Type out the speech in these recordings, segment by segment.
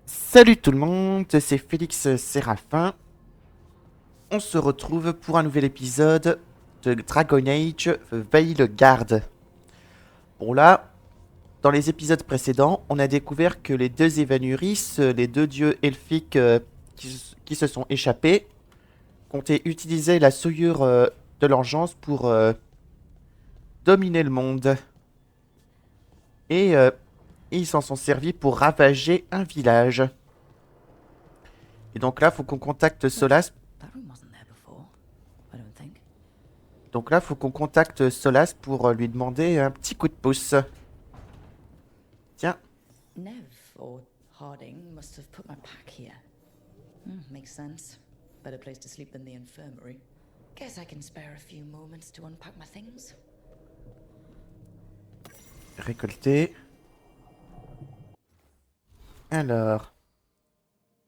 Salut tout le monde, c'est Félix Séraphin. On se retrouve pour un nouvel épisode de Dragon Age Veilguard. Bon là, dans les épisodes précédents, on a découvert que les deux Evanuris, les deux dieux elfiques qui se sont échappés, comptaient utiliser la souillure de l'engeance pour dominer le monde. Et ils s'en sont servis pour ravager un village. Et donc là, faut qu'on contacte Solas. That room wasn't there before, I don't think. Donc là, faut qu'on contacte Solas pour lui demander un petit coup de pouce. Tiens, Nev, or Harding, must have put my pack here. Makes sense. Better place to sleep than the infirmary. Guess I can spare a few moments to unpack my things. récolter. Alors,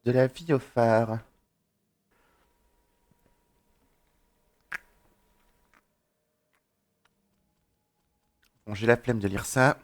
de la vie au phare. Bon, j'ai la flemme de lire ça.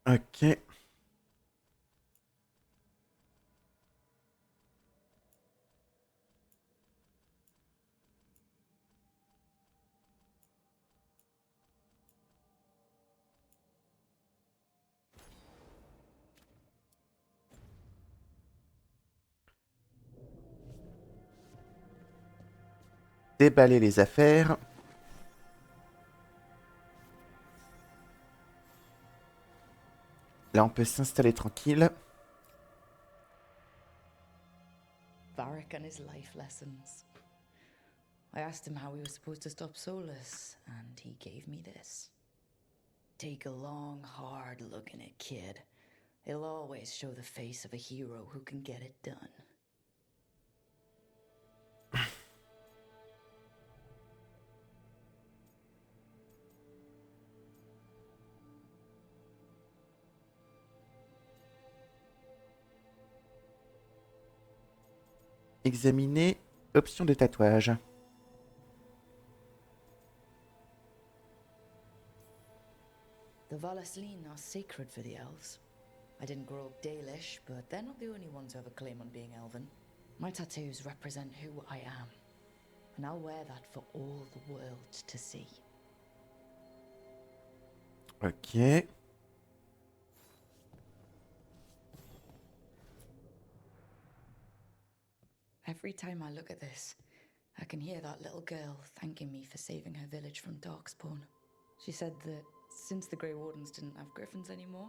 Ok. Déballer les affaires. Là, on peut s'installer tranquille. Varric and his life lessons. I asked him how we were supposed to stop Solus, and he gave me this. Take a long, hard look in it, kid. It'll always show the face of a hero who can get it done. Examiner. Option de tatouage. The Valasleen are sacred for the elves. I didn't grow up Dalish, but they're not the only ones who have a claim on being elven. My tattoos represent who I am, and I'll wear that for all the world to see. Ok. Every time I look at this, I can hear that little girl thanking me for saving her village from Darkspawn. She said that since the Grey Wardens didn't have griffins anymore,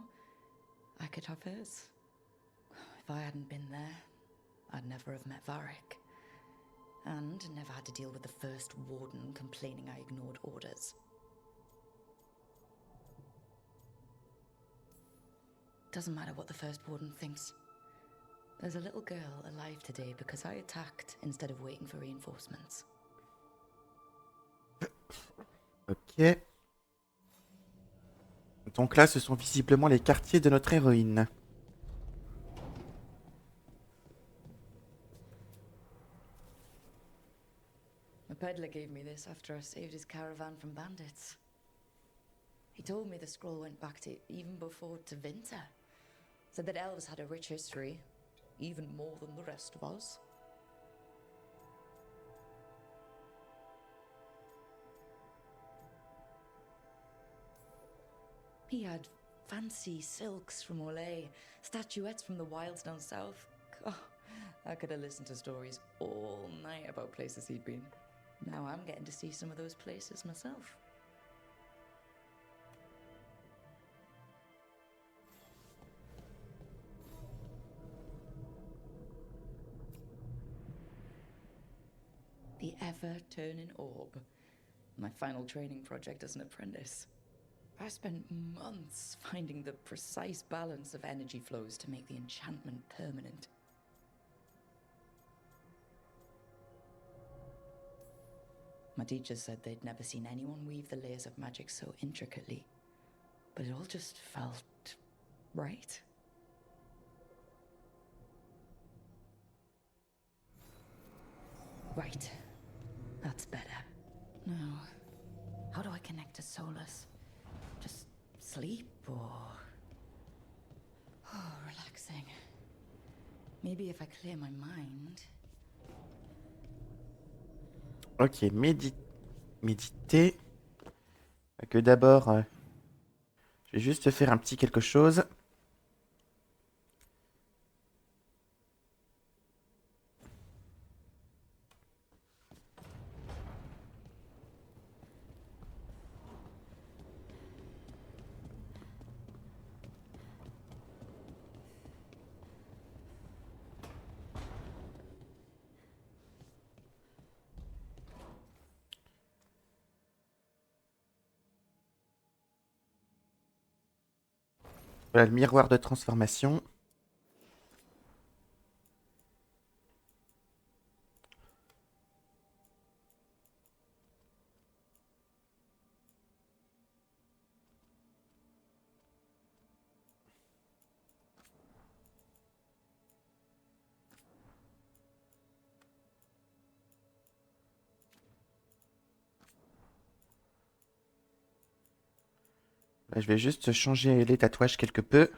I could have hers. If I hadn't been there, I'd never have met Varric. And never had to deal with the first warden complaining I ignored orders. Doesn't matter what the first warden thinks. There's a little girl alive today because I attacked instead of waiting for reinforcements. Ok. Donc là, ce sont visiblement les quartiers de notre héroïne. A peddler gave me this after I saved his caravan from bandits. He told me the scroll went back to even before Tevinter. Said that elves had a rich history, even more than the rest of us. He had fancy silks from Olay, statuettes from the wilds down south. Oh, I could have listened to stories all night about places he'd been. Now I'm getting to see some of those places myself. The turning orb. My final training project as an apprentice. I spent months finding the precise balance of energy flows to make the enchantment permanent. My teachers said they'd never seen anyone weave the layers of magic so intricately, but it all just felt right. Right. That's better. Now, how do I connect to Solus? Just sleep or... Oh, relaxing. Maybe if I clear my mind... Ok, méditer. Que d'abord, je vais juste faire un petit quelque chose. Voilà le miroir de transformation. Là, je vais juste changer les tatouages quelque peu.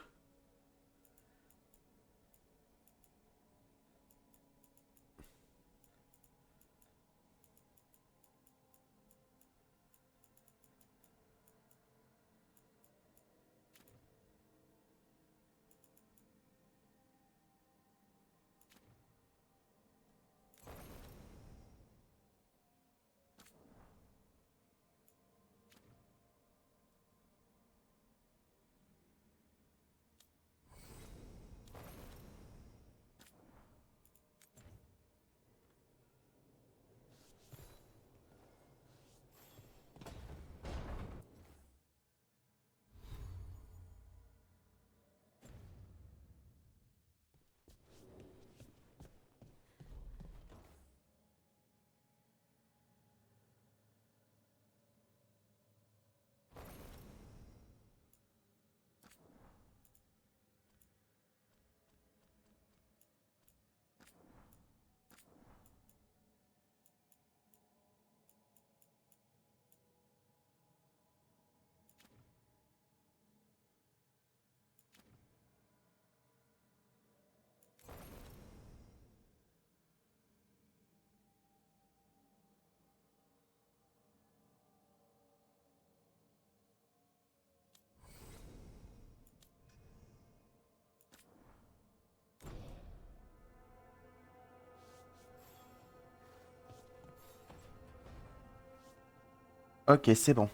Ok, c'est bon.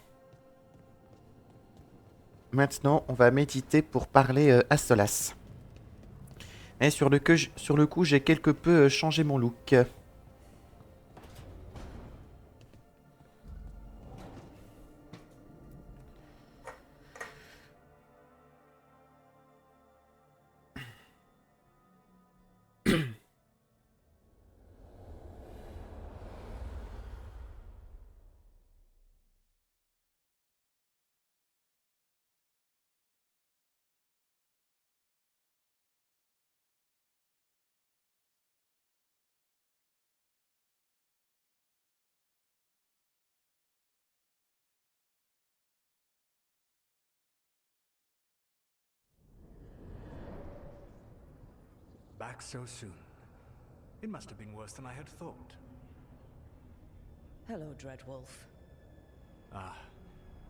Maintenant, on va méditer pour parler à Solas. Et sur le coup, j'ai quelque peu changé mon look. Back so soon. It must have been worse than I had thought. Hello, Dreadwolf. Ah,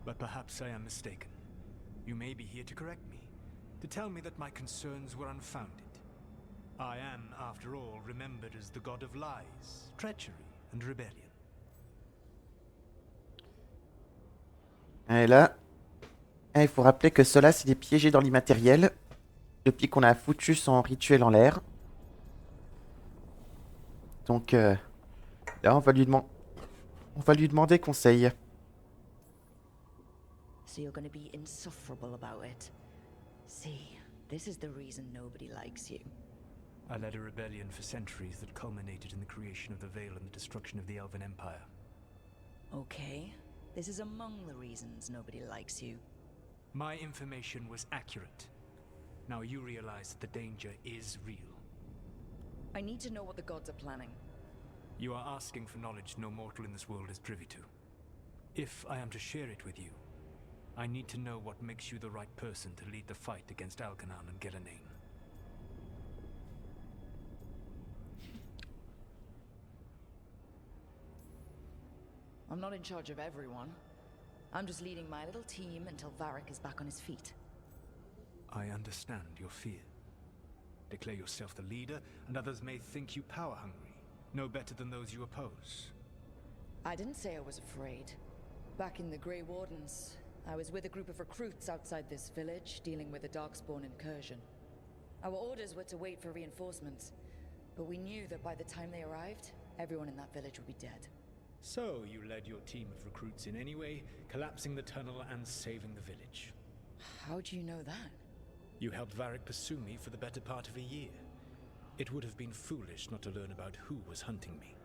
but perhaps I am mistaken. You may be here to correct me, to tell me that my concerns were unfounded. I am, after all, remembered as the god of lies, treachery, and rebellion. Et là, il faut rappeler que Solas, il est piégé dans l'immatériel depuis qu'on a foutu son rituel en l'air. Donc là, on va On va lui demander conseil. So you're gonna be insufferable about it. See, this is the reason nobody likes you. I led a rebellion for centuries that culminated in the creation of the Veil and the destruction of the Elven Empire. Okay, this is among the reasons nobody likes you. My information was accurate. Now you realize that the danger is real. I need to know what the gods are planning. You are asking for knowledge no mortal in this world is privy to. If I am to share it with you, I need to know what makes you the right person to lead the fight against Algernon and Gillenane. I'm not in charge of everyone. I'm just leading my little team until Varric is back on his feet. I understand your fear. Declare yourself the leader, and others may think you power-hungry, no better than those you oppose. I didn't say I was afraid. Back in the Grey Wardens, I was with a group of recruits outside this village, dealing with a Darkspawn incursion. Our orders were to wait for reinforcements, but we knew that by the time they arrived, everyone in that village would be dead. So you led your team of recruits in any way, collapsing the tunnel and saving the village. How do you know that? You helped Varric pursue me for the better part of a year. It would have been foolish not to learn about who was hunting me.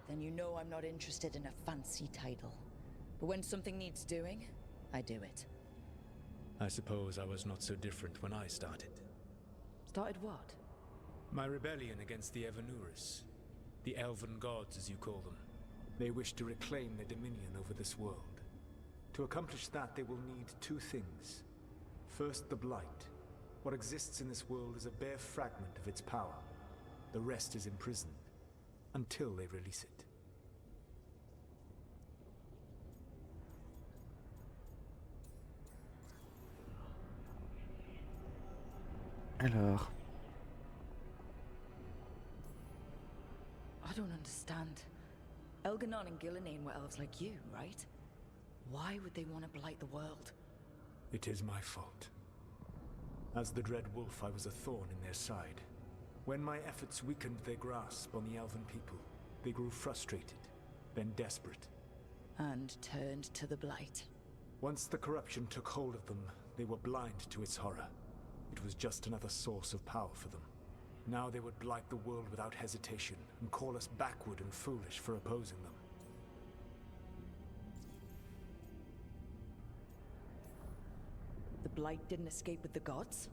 Then you know I'm not interested in a fancy title. But when something needs doing, I do it. I suppose I was not so different when I started. Started what? My rebellion against the Evanuris. The Elven Gods, as you call them. They wish to reclaim their dominion over this world. To accomplish that, they will need two things. First, the Blight. What exists in this world is a bare fragment of its power. The rest is imprisoned, until they release it. Alors... I don't understand. Elgernon and Gillenane were elves like you, right? Why would they want to blight the world? It is my fault. As the Dread Wolf, I was a thorn in their side. When my efforts weakened their grasp on the Elven people, they grew frustrated, then desperate. And turned to the blight. Once the corruption took hold of them, they were blind to its horror. It was just another source of power for them. Now they would blight the world without hesitation, and call us backward and foolish for opposing them. The blight didn't escape with the gods?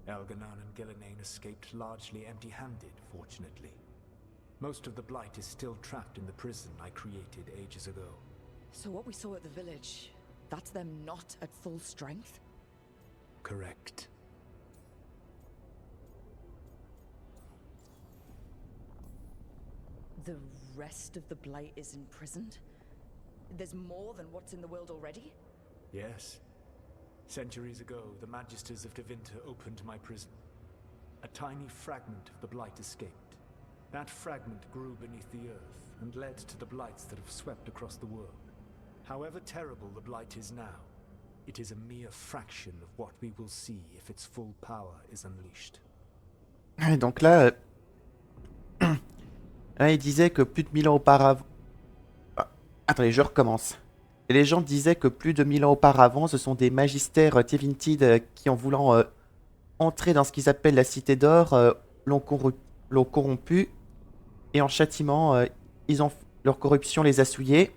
Elgernon and Gillenane escaped largely empty-handed, fortunately. Most of the blight is still trapped in the prison I created ages ago. So what we saw at the village, that's them not at full strength? Correct. The rest of the blight is imprisoned? There's more than what's in the world already? Yes. Centuries ago, the Magisters of Tevinter opened my prison. A tiny fragment of the blight escaped. That fragment grew beneath the earth and led to the blights that have swept across the world. However terrible the blight is now, it is a mere fraction of what we will see if its full power is unleashed. Et donc là, là, il disait que plus de 1000 ans auparavant... Ah, attendez, je recommence. Et les gens disaient que plus de 1000 ans auparavant, ce sont des magistères Tevintid qui, en voulant entrer dans ce qu'ils appellent la Cité d'Or, l'ont corrompu. Et en châtiment, leur corruption les a souillés.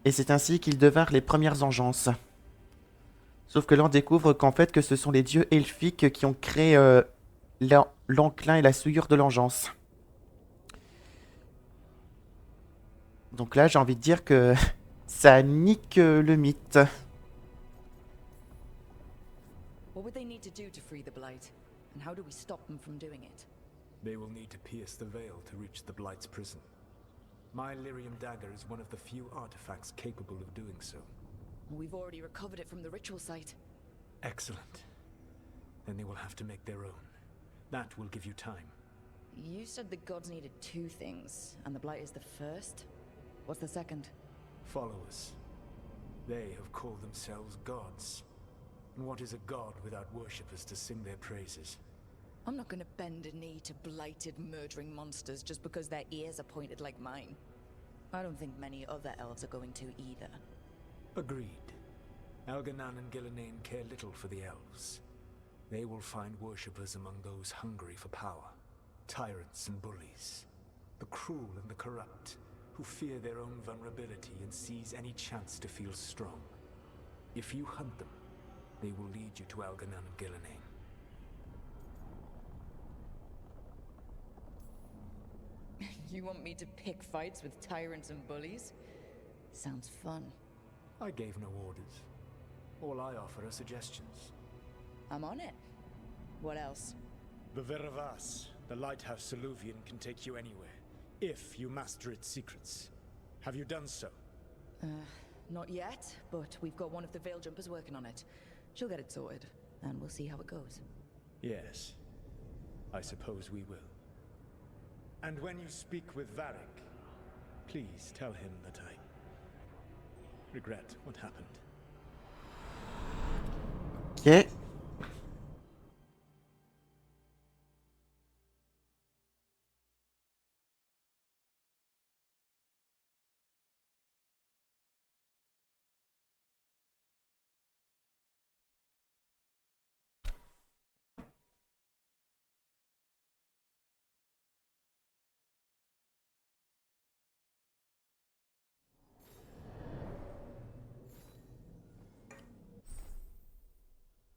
Et c'est ainsi qu'ils devinrent les premières engences. Sauf que là, on découvre qu'en fait, que ce sont les dieux elfiques qui ont créé l'enclin et la souillure de l'engeance. Donc là, j'ai envie de dire que ça nique le mythe. What would they need to do to free the blight? And how do we stop them from doing it? They will need to pierce the veil to reach the Blight's prison. My Lyrium dagger is one of the few artifacts capable of doing so. We've already recovered it from the ritual site. Excellent. Then they will have to make their own. That will give you time. You said the gods needed two things, and the blight is the first? What's the second? Followers. They have called themselves gods. And what is a god without worshippers to sing their praises? I'm not gonna bend a knee to blighted, murdering monsters just because their ears are pointed like mine. I don't think many other elves are going to either. Agreed. Elganan and Gillenane care little for the elves. They will find worshippers among those hungry for power. Tyrants and bullies. The cruel and the corrupt, who fear their own vulnerability and seize any chance to feel strong. If you hunt them, they will lead you to Elganan and Gillenane. You want me to pick fights with tyrants and bullies? Sounds fun. I gave no orders. All I offer are suggestions. I'm on it. What else? The Veravas, the lighthouse Soluvian, can take you anywhere, if you master its secrets. Have you done so? Not yet, but we've got one of the Veil Jumpers working on it. She'll get it sorted, and we'll see how it goes. Yes. I suppose we will. And when you speak with Varric, please tell him that I regret what happened. Ok.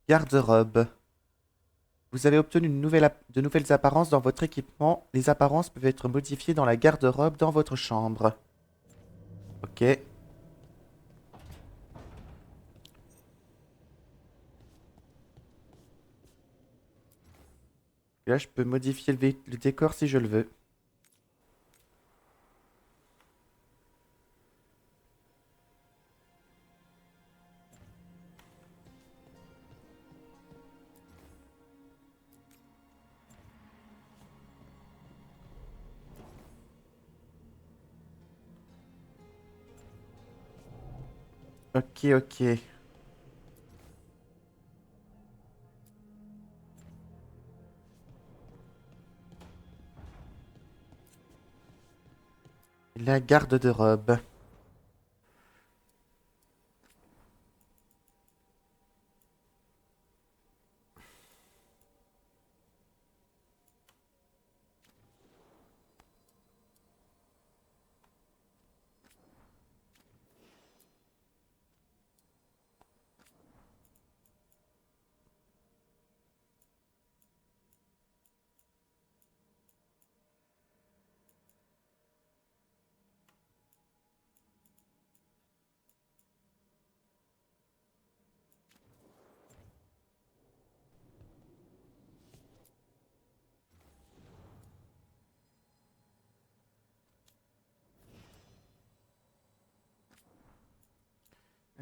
Garde-robe. Vous avez obtenu de nouvelles apparences dans votre équipement. Les apparences peuvent être modifiées dans la garde-robe dans votre chambre. Ok. Là, je peux modifier le décor si je le veux. Ok, ok. La garde de robe.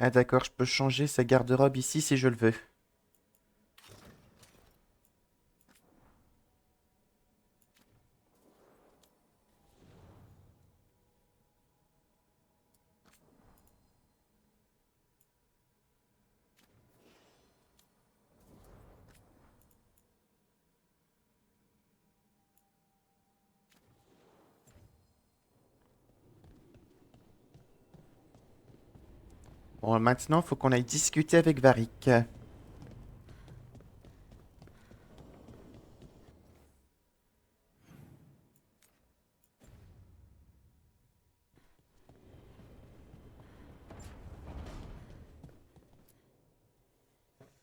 Ah d'accord, je peux changer sa garde-robe ici si je le veux. Bon, maintenant, il faut qu'on aille discuter avec Varric.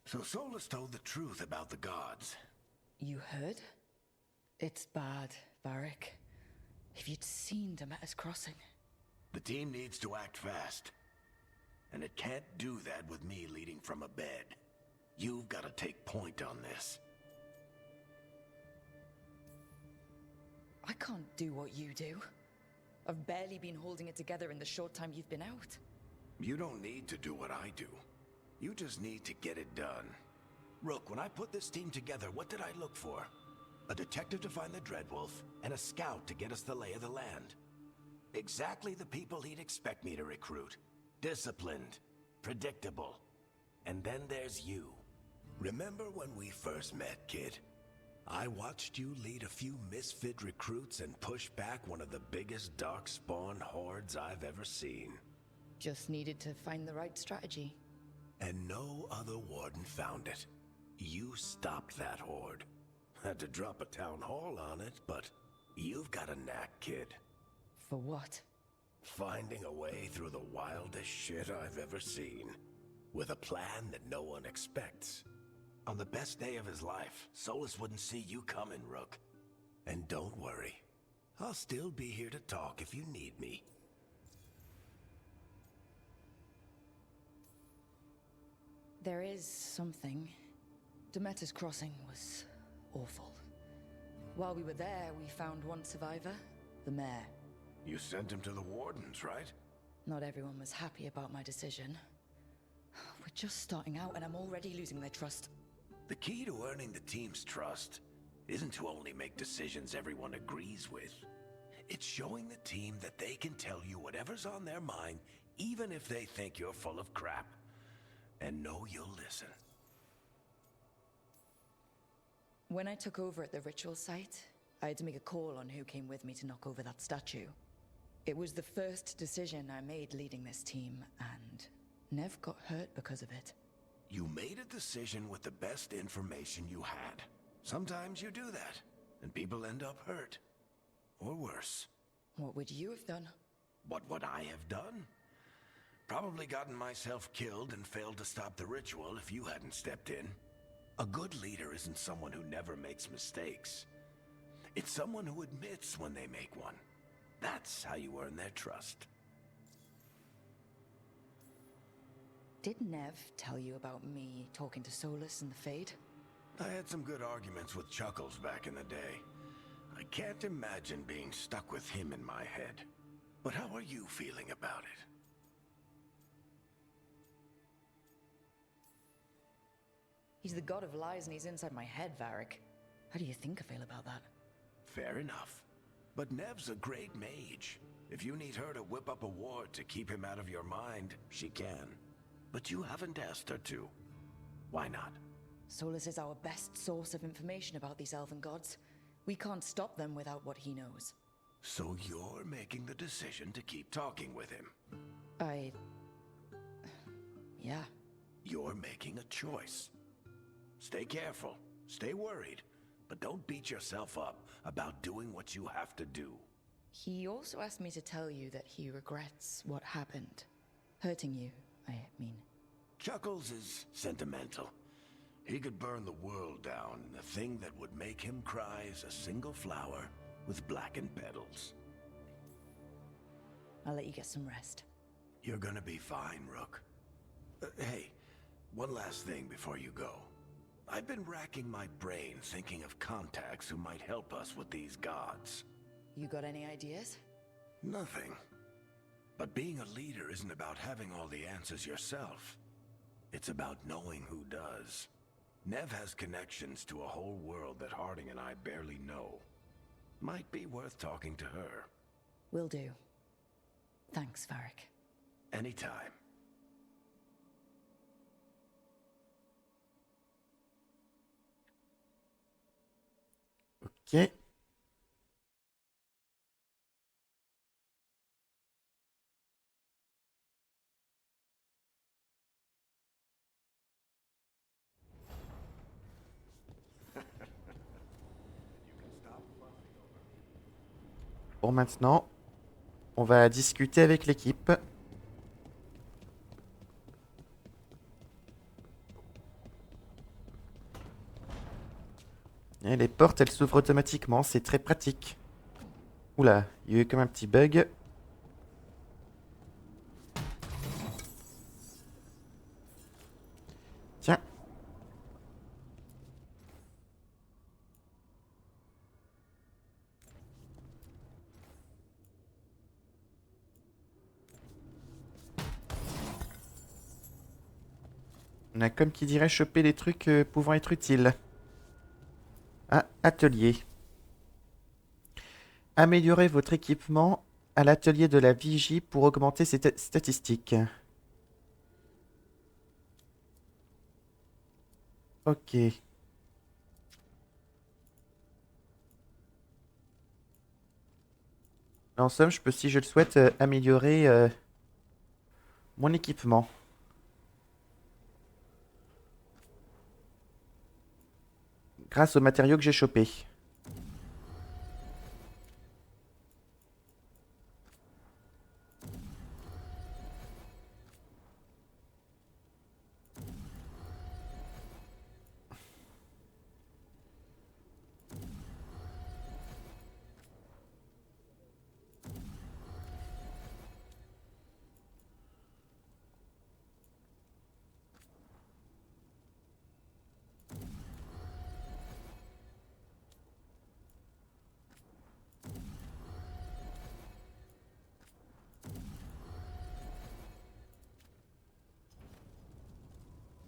So Solus told the truth about the gods. You heard? It's bad, Varric. If you'd seen Demeter's crossing. The team needs to act fast. And it can't do that with me leading from a bed. You've got to take point on this. I can't do what you do. I've barely been holding it together in the short time you've been out. You don't need to do what I do. You just need to get it done. Rook, when I put this team together, what did I look for? A detective to find the Dreadwolf, and a scout to get us the lay of the land. Exactly the people he'd expect me to recruit. Disciplined, predictable. And then there's you. Remember when we first met, kid? I watched you lead a few misfit recruits and push back one of the biggest darkspawn hordes I've ever seen. Just needed to find the right strategy. And no other warden found it. You stopped that horde. Had to drop a town hall on it, but you've got a knack, kid. For what? Finding a way through the wildest shit I've ever seen. With a plan that no one expects. On the best day of his life, Solus wouldn't see you coming, Rook. And don't worry. I'll still be here to talk if you need me. There is something. Demeter's Crossing was awful. While we were there, we found one survivor, the mayor. You sent him to the wardens, right? Not everyone was happy about my decision. We're just starting out and I'm already losing their trust. The key to earning the team's trust isn't to only make decisions everyone agrees with. It's showing the team that they can tell you whatever's on their mind, even if they think you're full of crap. And know you'll listen. When I took over at the ritual site, I had to make a call on who came with me to knock over that statue. It was the first decision I made leading this team, and Nev got hurt because of it. You made a decision with the best information you had. Sometimes you do that, and people end up hurt. Or worse. What would you have done? What would I have done? Probably gotten myself killed and failed to stop the ritual if you hadn't stepped in. A good leader isn't someone who never makes mistakes. It's someone who admits when they make one. That's how you earn their trust. Did Nev tell you about me talking to Solus and the Fade? I had some good arguments with Chuckles back in the day. I can't imagine being stuck with him in my head. But how are you feeling about it? He's the god of lies and he's inside my head, Varric. How do you think I feel about that? Fair enough. But Nev's a great mage. If you need her to whip up a ward to keep him out of your mind, she can. But you haven't asked her to. Why not? Solus is our best source of information about these elven gods. We can't stop them without what he knows. So you're making the decision to keep talking with him? Yeah. You're making a choice. Stay careful, stay worried, but don't beat yourself up about doing what you have to do. He also asked me to tell you that he regrets what happened. Hurting you, I mean. Chuckles is sentimental. He could burn the world down, and the thing that would make him cry is a single flower with blackened petals. I'll let you get some rest. You're gonna be fine, Rook. Hey, one last thing before you go. I've been racking my brain thinking of contacts who might help us with these gods. You got any ideas? Nothing. But being a leader isn't about having all the answers yourself. It's about knowing who does. Nev has connections to a whole world that Harding and I barely know. Might be worth talking to her. Will do. Thanks, Varric. Anytime. Ok. Bon, maintenant, on va discuter avec l'équipe. Et les portes, elles s'ouvrent automatiquement, c'est très pratique. Oula, il y a eu comme un petit bug. Tiens. On a comme qui dirait choper les trucs pouvant être utiles. Ah, atelier. Améliorez votre équipement à l'atelier de la vigie pour augmenter ses statistiques. Ok. Mais en somme, je peux, si je le souhaite, améliorer mon équipement. Grâce aux matériaux que j'ai chopés.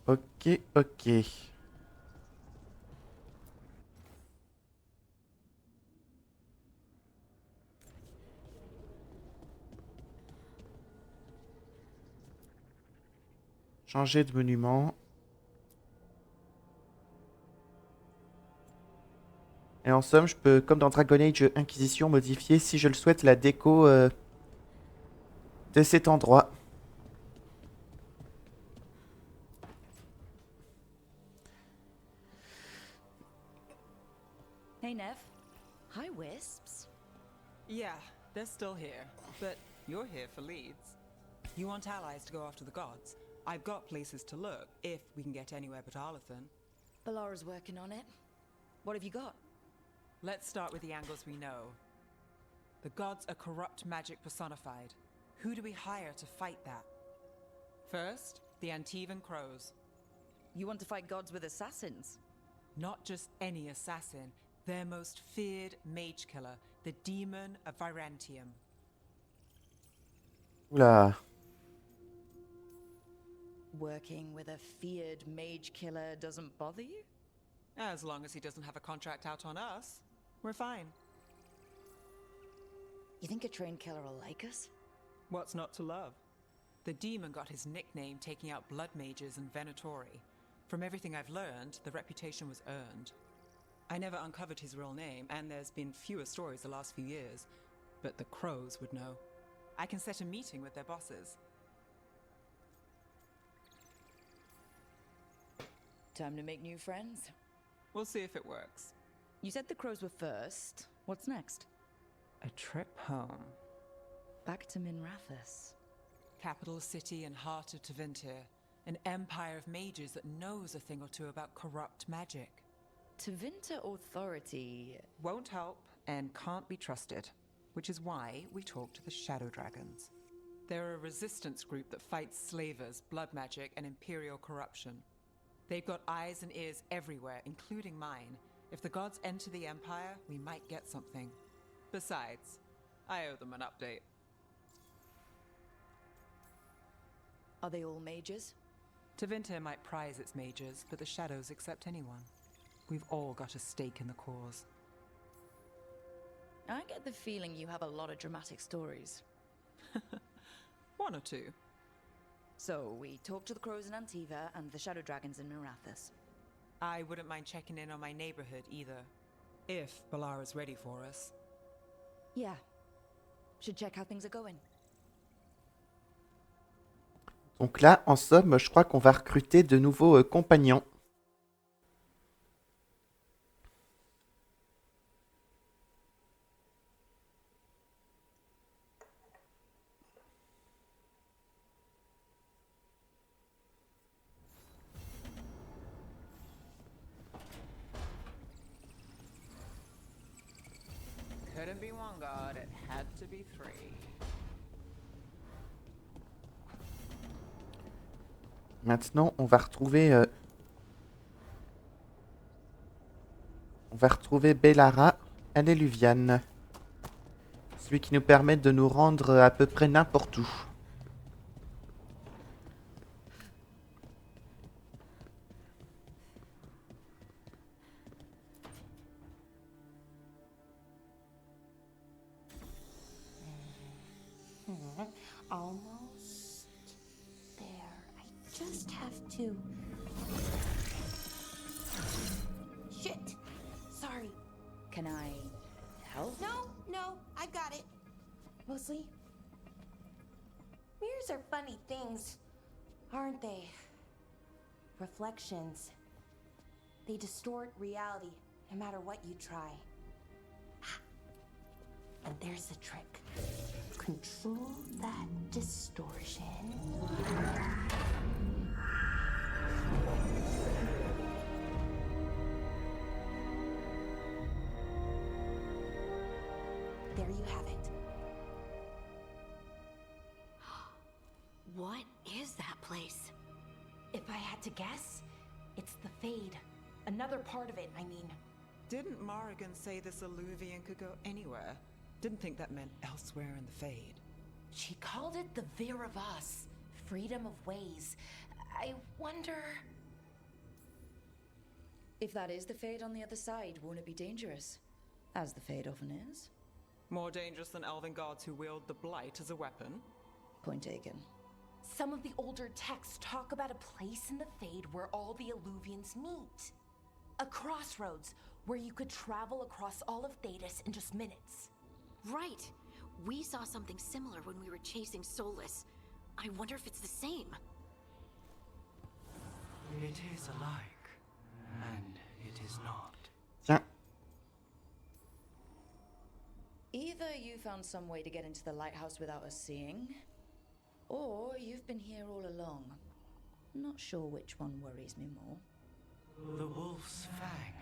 Ok, ok. Changer de monument. Et en somme, je peux, comme dans Dragon Age Inquisition, modifier, si je le souhaite, la déco de cet endroit. Hey, Nev. Hi, Wisps. Yeah, they're still here, but you're here for leads. You want allies to go after the gods? I've got places to look, if we can get anywhere but Arlathan. Balara's working on it. What have you got? Let's start with the angles we know. The gods are corrupt magic personified. Who do we hire to fight that? First, the Antivan Crows. You want to fight gods with assassins? Not just any assassin, their most feared mage killer, the Demon of Virantium. Oula. Working with a feared mage killer doesn't bother you? As long as he doesn't have a contract out on us, we're fine. You think a trained killer will like us? What's not to love? The demon got his nickname taking out blood mages and Venatori. From everything I've learned, the reputation was earned. I never uncovered his real name, and there's been fewer stories the last few years, but the Crows would know. I can set a meeting with their bosses. Time to make new friends. We'll see if it works. You said the crows were first. What's next? A trip home. Back to Minrathous. Capital city and heart of Tevinter. An empire of mages that knows a thing or two about corrupt magic. Tevinter authority. Won't help and can't be trusted, which is why we talk to the Shadow Dragons. They're a resistance group that fights slavers, blood magic, and imperial corruption. They've got eyes and ears everywhere, including mine. If the gods enter the Empire, we might get something. Besides, I owe them an update. Are they all mages? Tevinter might prize its mages, but the Shadows accept anyone. We've all got a stake in the cause. I get the feeling you have a lot of dramatic stories. One or two. So, we talked to the crows in Antiva and the shadow dragons in Minrathous. I wouldn't mind checking in on my neighborhood either. If Balara's ready for us. Yeah. Should check how things are going. Donc là, en somme, je crois qu'on va recruter de nouveaux compagnons. Couldn't be one god, it had to be three. Maintenant, on va retrouver Bellara à l'Éluviane. Celui qui nous permet de nous rendre à peu près n'importe où. Almost there. I just have to. Shit! Sorry. Can I help? No, I've got it. Mirrors are funny things, aren't they? Reflections. They distort reality, no matter what you try. And there's the trick. Control that distortion. There you have it. What is that place? If I had to guess, it's the Fade. Another part of it, I mean. Didn't Morrigan say this Illuvian could go anywhere? Didn't think that meant elsewhere in the Fade. She called it the Vir of Us, freedom of ways. I wonder... If that is the Fade on the other side, won't it be dangerous? As the Fade often is. More dangerous than elven guards who wield the Blight as a weapon? Point taken. Some of the older texts talk about a place in the Fade where all the Illuvians meet. A crossroads where you could travel across all of Thedas in just minutes. Right. We saw something similar when we were chasing Solus. I wonder if it's the same. It is alike, and it is not. Tiens. Either you found some way to get into the lighthouse without us seeing, or you've been here all along. Not sure which one worries me more. The Wolf's Fang.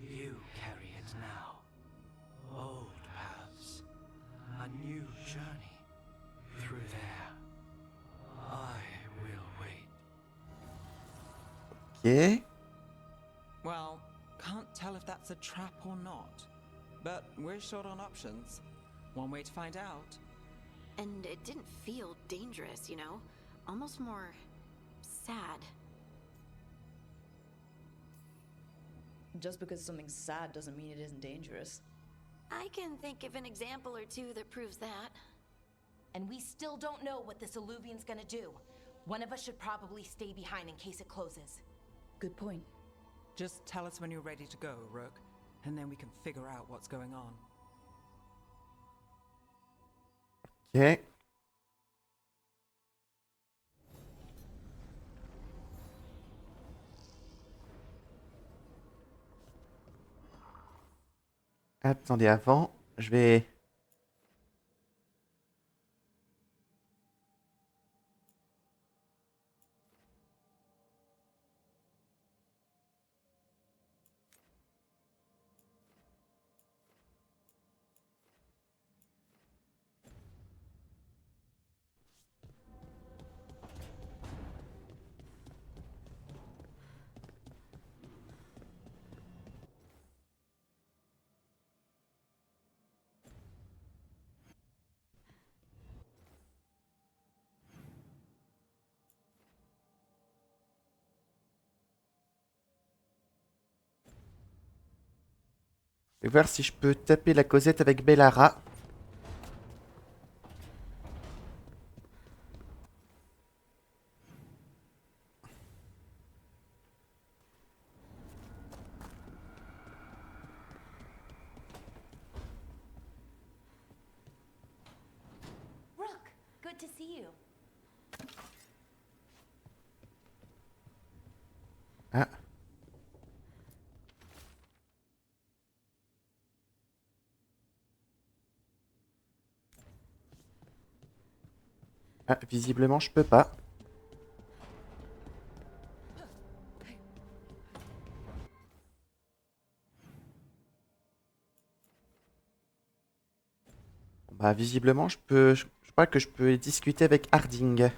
You carry it now. Old paths. A new journey. Through there. I will wait. Ok. Well, can't tell if that's a trap or not. But we're short on options. One way to find out. And it didn't feel dangerous, you know? Almost more... sad. Just because something's sad doesn't mean it isn't dangerous. I can think of an example or two that proves that. And we still don't know what this Illuvian's gonna do. One of us should probably stay behind in case it closes. Good point. Just tell us when you're ready to go, Rook, and then we can figure out what's going on. Ok. Attendez, avant, je vais... Je vais voir si je peux taper la causette avec Bellara. Rook, good to see you. Ah. Ah, visiblement, je peux pas. Bah, visiblement, je peux... Je crois que je peux discuter avec Harding.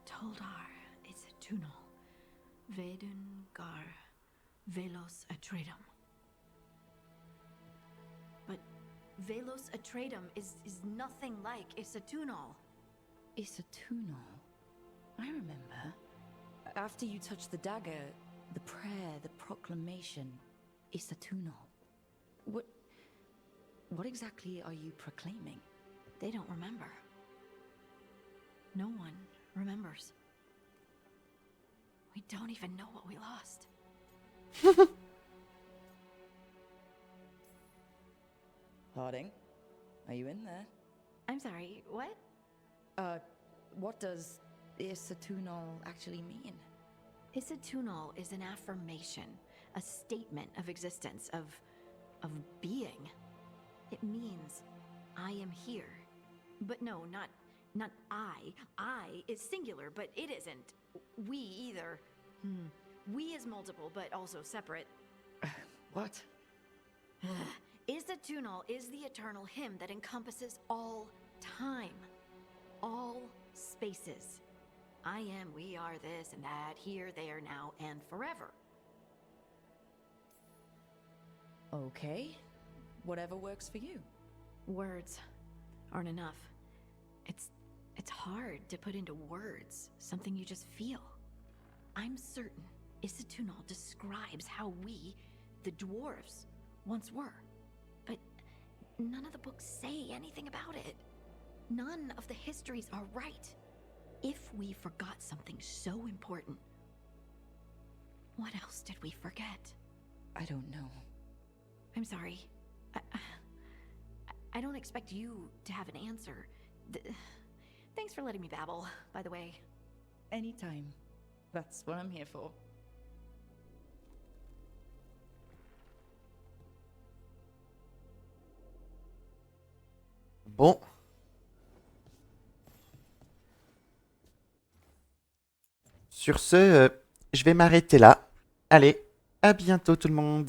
Toldar, it's a tunnel. Veilguard, Velos Atreitum. But Velos Atreitum is nothing like Isatunal. Isatunal. I remember. After you touched the dagger, the prayer, the proclamation, Isatunal. What exactly are you proclaiming? They don't remember. No one remembers. We don't even know what we lost. Harding, are you in there? I'm sorry, what? What does Isatunal actually mean? Isatunal is an affirmation, a statement of existence, of being. It means I am here. But no, not I. I is singular, but it isn't. We either. We is multiple, but also separate. What? Isatunal is the eternal hymn that encompasses all time, all spaces. I am, we are, this and that, here, there, now, and forever. Okay. Whatever works for you. Words aren't enough. It's hard to put into words something you just feel. I'm certain Isatunal describes how we, the dwarves, once were. But none of the books say anything about it. None of the histories are right. If we forgot something so important, what else did we forget? I don't know. I'm sorry. I don't expect you to have an answer. Thanks for letting me babble, by the way. Anytime. That's what I'm here for. Bon. Sur ce, je vais m'arrêter là. Allez, à bientôt tout le monde.